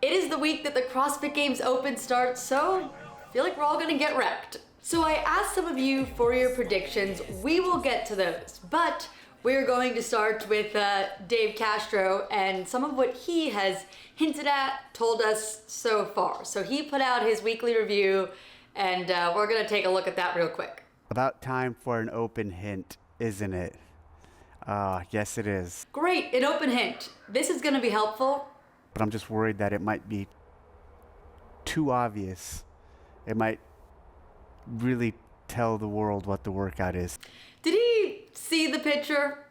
It is the week that the CrossFit Games Open starts, so I feel like we're all gonna get wrecked. So I asked some of you for your predictions. We will get to those, but we're going to start with Dave Castro and some of what he has hinted at, told us so far. So he put out his weekly review, and we're gonna take a look at that real quick. About time for an open hint, isn't it? Yes it is. Great, an open hint. This is gonna be helpful. But I'm just worried that it might be too obvious. It might really tell the world what the workout is. Did he see the picture?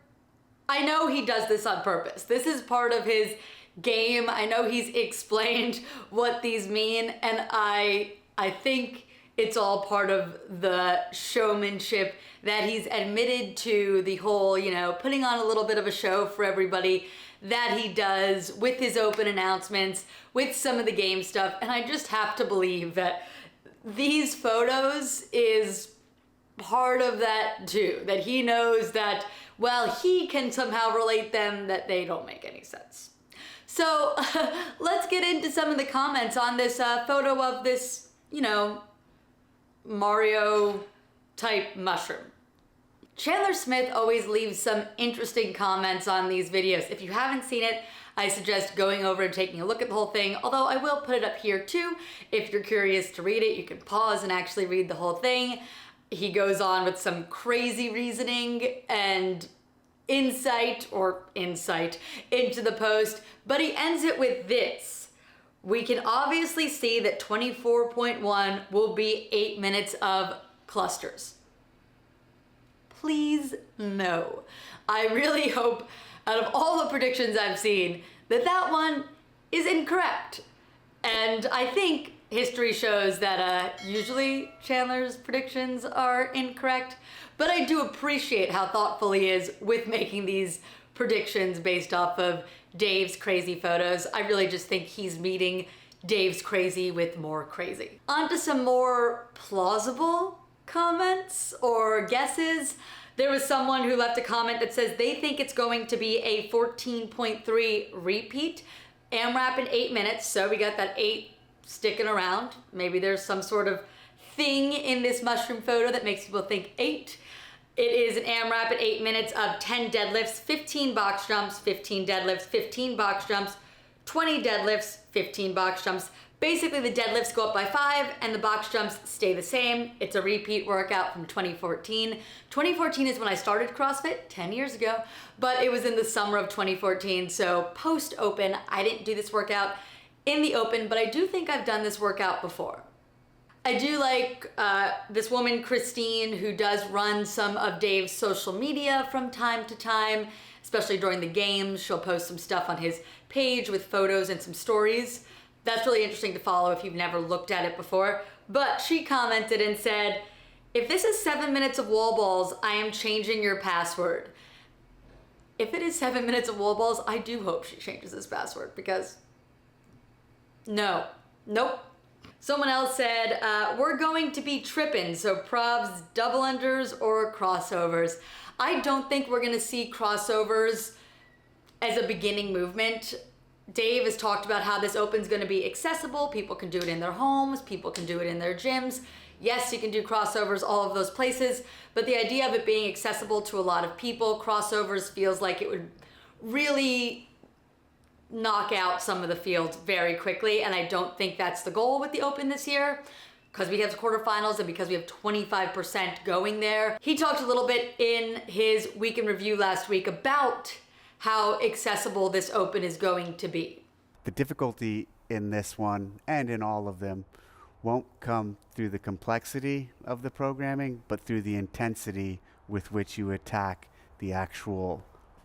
I know he does this on purpose. This is part of his game. I know he's explained what these mean, and I think it's all part of the showmanship that he's admitted to, the whole, putting on a little bit of a show for everybody that he does with his open announcements, with some of the game stuff. And I just have to believe that these photos is part of that too, that he knows that, well, he can somehow relate them, that they don't make any sense. So let's get into some of the comments on this photo of this, Mario type mushroom. Chandler Smith always leaves some interesting comments on these videos. If you haven't seen it, I suggest going over and taking a look at the whole thing, although I will put it up here too. If you're curious to read it, you can pause and actually read the whole thing. He goes on with some crazy reasoning and insight into the post, but he ends it with this. We can obviously see that 24.1 will be 8 minutes of clusters. Please no. I really hope, out of all the predictions I've seen, that one is incorrect. And I think history shows that usually Chandler's predictions are incorrect, but I do appreciate how thoughtful he is with making these predictions based off of Dave's crazy photos. I really just think he's meeting Dave's crazy with more crazy. On to some more plausible comments or guesses. There was someone who left a comment that says they think it's going to be a 14.3 repeat, AMRAP in 8 minutes. So we got that 8 sticking around. Maybe there's some sort of thing in this mushroom photo that makes people think 8. It is an AMRAP at 8 minutes of 10 deadlifts, 15 box jumps, 15 deadlifts, 15 box jumps, 20 deadlifts, 15 box jumps. Basically, the deadlifts go up by 5 and the box jumps stay the same. It's a repeat workout from 2014. 2014 is when I started CrossFit, 10 years ago, but it was in the summer of 2014. So post-open, I didn't do this workout in the open, but I do think I've done this workout before. I do like this woman, Christine, who does run some of Dave's social media from time to time, especially during the games. She'll post some stuff on his page with photos and some stories. That's really interesting to follow if you've never looked at it before. But she commented and said, if this is 7 minutes of wall balls, I am changing your password. If it is 7 minutes of wall balls, I do hope she changes this password, because nope. Someone else said, we're going to be tripping, so probs, double unders or crossovers. I don't think we're gonna see crossovers as a beginning movement. Dave has talked about how this open's gonna be accessible. People can do it in their homes, people can do it in their gyms. Yes, you can do crossovers all of those places, but the idea of it being accessible to a lot of people, crossovers feels like it would really knock out some of the field very quickly, and I don't think that's the goal with the Open this year, because we have quarterfinals and because we have 25% going there. He talked a little bit in his week in review last week about how accessible this Open is going to be. The difficulty in this one, and in all of them, won't come through the complexity of the programming, but through the intensity with which you attack the actual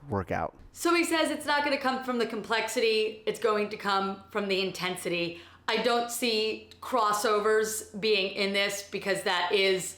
workout. So he says it's not going to come from the complexity, it's going to come from the intensity. I don't see crossovers being in this because that is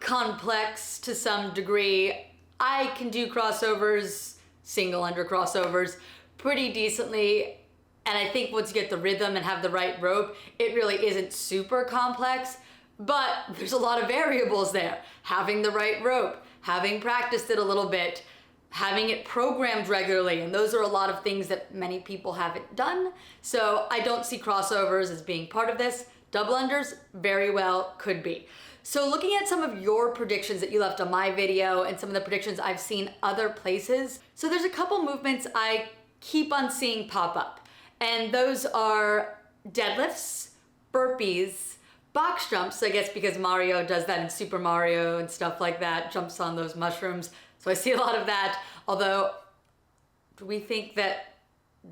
complex to some degree. I can do crossovers, single under crossovers, pretty decently. And I think once you get the rhythm and have the right rope, it really isn't super complex, but there's a lot of variables there. Having the right rope, having practiced it a little bit, having it programmed regularly, and those are a lot of things that many people haven't done. So I don't see crossovers as being part of this. Double unders very well could be. So looking at some of your predictions that you left on my video and some of the predictions I've seen other places, so there's a couple movements I keep on seeing pop up, and those are deadlifts, burpees, box jumps, I guess because Mario does that in Super Mario and stuff like that, jumps on those mushrooms. So I see a lot of that, although do we think that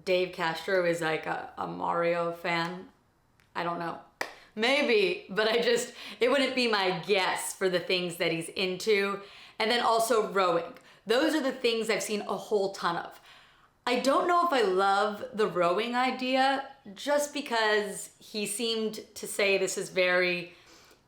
Dave Castro is like a Mario fan? I don't know. Maybe, but it wouldn't be my guess for the things that he's into. And then also rowing. Those are the things I've seen a whole ton of. I don't know if I love the rowing idea just because he seemed to say this is very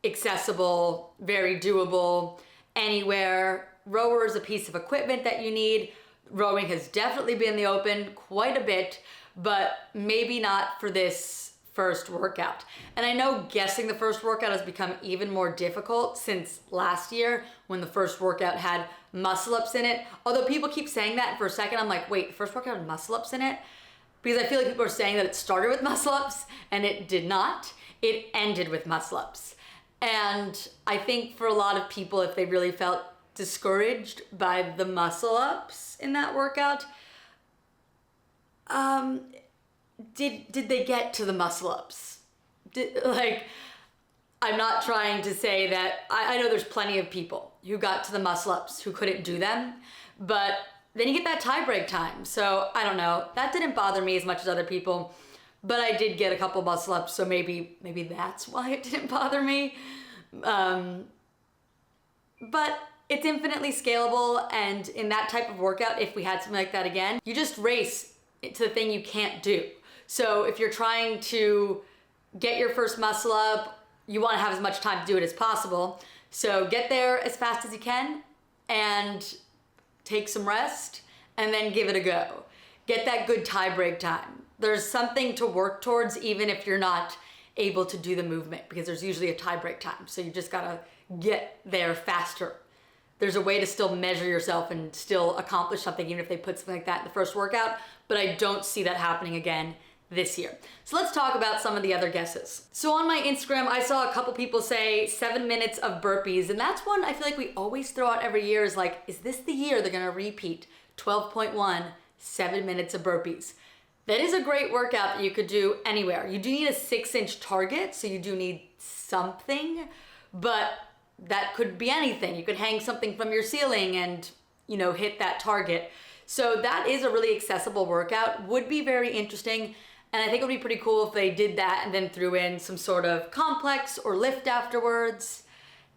accessible, very doable, anywhere. Rower is a piece of equipment that you need. Rowing has definitely been in the open quite a bit, but maybe not for this first workout. And I know guessing the first workout has become even more difficult since last year when the first workout had muscle ups in it. Although people keep saying that, for a second I'm like, wait, the first workout had muscle ups in it? Because I feel like people are saying that it started with muscle ups and it did not. It ended with muscle ups. And I think for a lot of people, if they really felt discouraged by the muscle ups in that workout, did they get to the muscle ups? I'm not trying to say that, I know there's plenty of people who got to the muscle ups who couldn't do them, but then you get that tie break time. So I don't know, that didn't bother me as much as other people, but I did get a couple muscle ups, so maybe that's why it didn't bother me. But it's infinitely scalable, and in that type of workout, if we had something like that again, you just race to the thing you can't do. So if you're trying to get your first muscle up, you want to have as much time to do it as possible. So get there as fast as you can and take some rest and then give it a go. Get that good tie break time. There's something to work towards even if you're not able to do the movement, because there's usually a tie break time. So you just gotta get there faster. There's a way to still measure yourself and still accomplish something even if they put something like that in the first workout, but I don't see that happening again this year. So let's talk about some of the other guesses. So on my Instagram, I saw a couple people say 7 minutes of burpees, and that's one I feel like we always throw out every year, is like, is this the year they're gonna repeat 12.1, 7 minutes of burpees? That is a great workout that you could do anywhere. You do need a 6-inch target, so you do need something, but that could be anything. You could hang something from your ceiling and, hit that target. So that is a really accessible workout, would be very interesting. And I think it would be pretty cool if they did that and then threw in some sort of complex or lift afterwards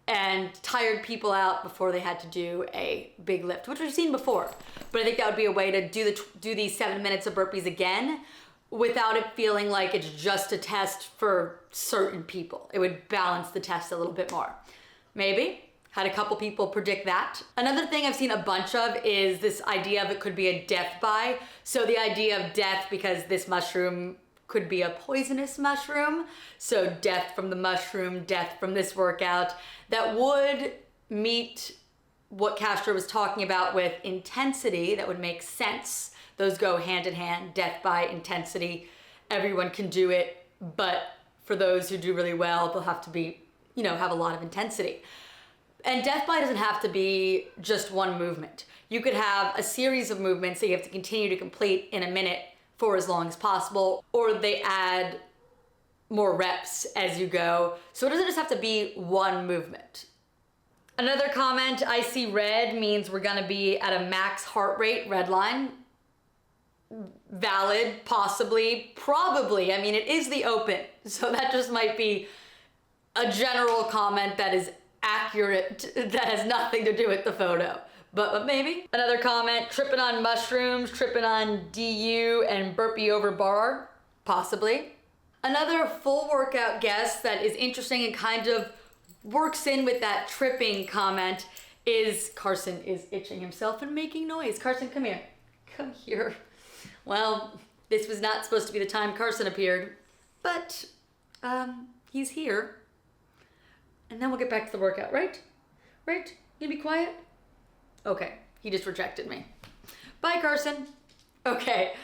and tired people out before they had to do a big lift, which we've seen before. But I think that would be a way to do these 7 minutes of burpees again without it feeling like it's just a test for certain people. It would balance the test a little bit more. Maybe. Had a couple people predict that. Another thing I've seen a bunch of is this idea of it could be a death by. So the idea of death because this mushroom could be a poisonous mushroom. So death from the mushroom, death from this workout. That would meet what Castro was talking about with intensity. That would make sense. Those go hand in hand, death by intensity. Everyone can do it, but for those who do really well, they'll have to be, have a lot of intensity. And death by doesn't have to be just one movement. You could have a series of movements that you have to continue to complete in a minute for as long as possible, or they add more reps as you go. So it doesn't just have to be one movement. Another comment, I see red means we're gonna be at a max heart rate, red line. Valid, possibly, probably. I mean, it is the open, so that just might be a general comment that is accurate, that has nothing to do with the photo, but maybe. Another comment, tripping on mushrooms, tripping on DU and burpee over bar, possibly. Another full workout guess that is interesting and kind of works in with that tripping comment is Carson is itching himself and making noise. Carson, come here. Come here. Well, this was not supposed to be the time Carson appeared, but he's here. And then we'll get back to the workout, right? Right? You gonna be quiet? Okay, he just rejected me. Bye, Carson. Okay,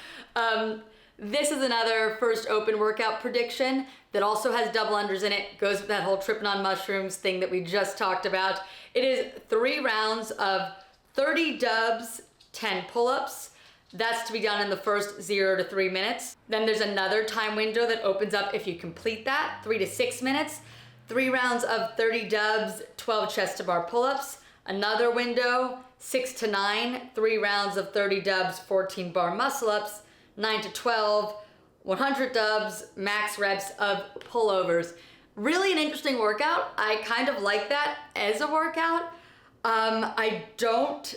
this is another first open workout prediction that also has double unders in it. Goes with that whole tripping on mushrooms thing that we just talked about. It is 3 rounds of 30 dubs, 10 pull-ups. That's to be done in the first 0 to 3 minutes. Then there's another time window that opens up if you complete that, 3 to 6 minutes. 3 rounds of 30 dubs, 12 chest to bar pull-ups. Another window, 6 to 9, 3 rounds of 30 dubs, 14 bar muscle-ups. 9 to 12, 100 dubs, max reps of pullovers. Really an interesting workout. I kind of like that as a workout. I don't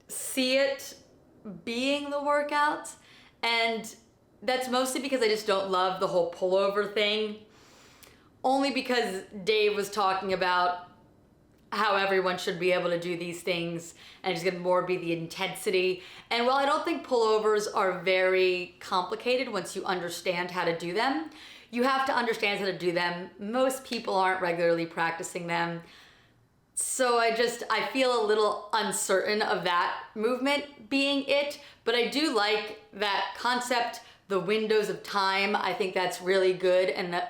see it being the workout, and that's mostly because I just don't love the whole pullover thing. Only because Dave was talking about how everyone should be able to do these things, and it's gonna more be the intensity. And while I don't think pullovers are very complicated once you understand how to do them, you have to understand how to do them. Most people aren't regularly practicing them. So I feel a little uncertain of that movement being it, but I do like that concept, the windows of time. I think that's really good and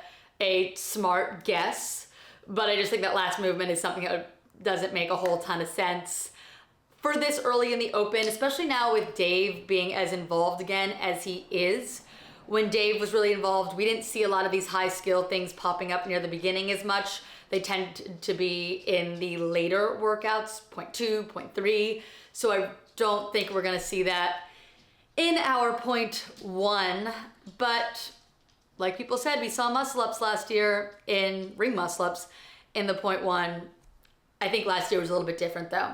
a smart guess. But I just think that last movement is something that doesn't make a whole ton of sense for this early in the open, especially now with Dave being as involved again as he is. When Dave was really involved, we didn't see a lot of these high skill things popping up near the beginning as much. They tend to be in the later workouts, point 2, point 3. So I don't think we're gonna see that in our point 1, but like people said, we saw muscle ups last year in ring muscle ups in the point 1. I think last year was a little bit different though,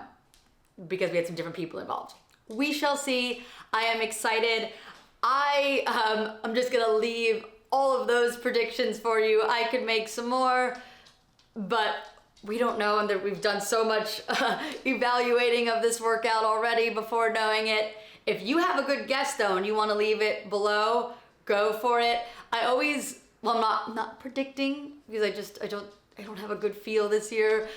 because we had some different people involved. We shall see. I am excited. I'm just gonna leave all of those predictions for you. I could make some more, but we don't know, and we've done so much evaluating of this workout already before knowing it. If you have a good guess though, and you wanna leave it below, go for it. I'm not predicting because I don't have a good feel this year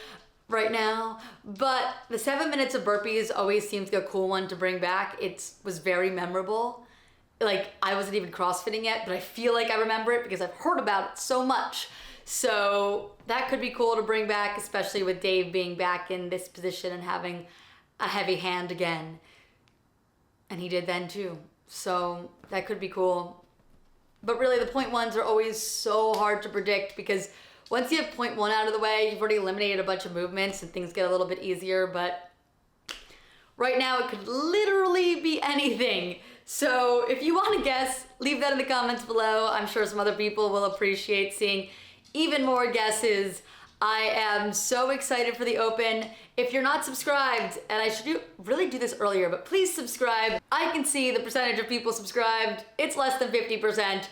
right now, but the 7 minutes of burpees always seems like a cool one to bring back. It was very memorable. Like, I wasn't even CrossFitting yet, but I feel like I remember it because I've heard about it so much. So that could be cool to bring back, especially with Dave being back in this position and having a heavy hand again. And he did then too. So that could be cool. But really, the point 1s are always so hard to predict because once you have point 1 out of the way, you've already eliminated a bunch of movements and things get a little bit easier. But right now, it could literally be anything. So if you want to guess, leave that in the comments below. I'm sure some other people will appreciate seeing even more guesses. I am so excited for the Open. If you're not subscribed, and I should really do this earlier, but please subscribe. I can see the percentage of people subscribed. It's less than 50%.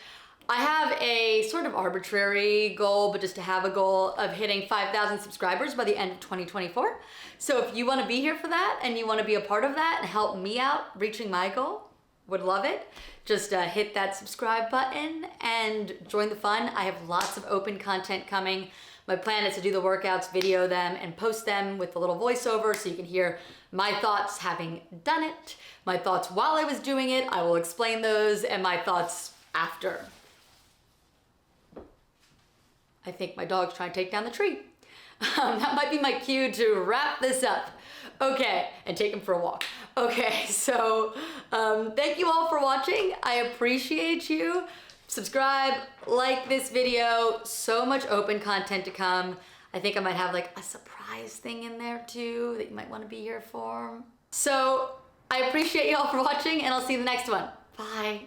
I have a sort of arbitrary goal, but just to have a goal of hitting 5,000 subscribers by the end of 2024. So if you want to be here for that and you want to be a part of that and help me out reaching my goal, would love it. Just hit that subscribe button and join the fun. I have lots of open content coming. My plan is to do the workouts, video them, and post them with a little voiceover so you can hear my thoughts having done it, my thoughts while I was doing it. I will explain those, and my thoughts after. I think my dog's trying to take down the tree. That might be my cue to wrap this up. Okay, and take him for a walk. Okay, so thank you all for watching. I appreciate you. Subscribe, like this video. So much open content to come. I think I might have like a surprise thing in there too that you might want to be here for. So I appreciate you all for watching, and I'll see you in the next one. Bye.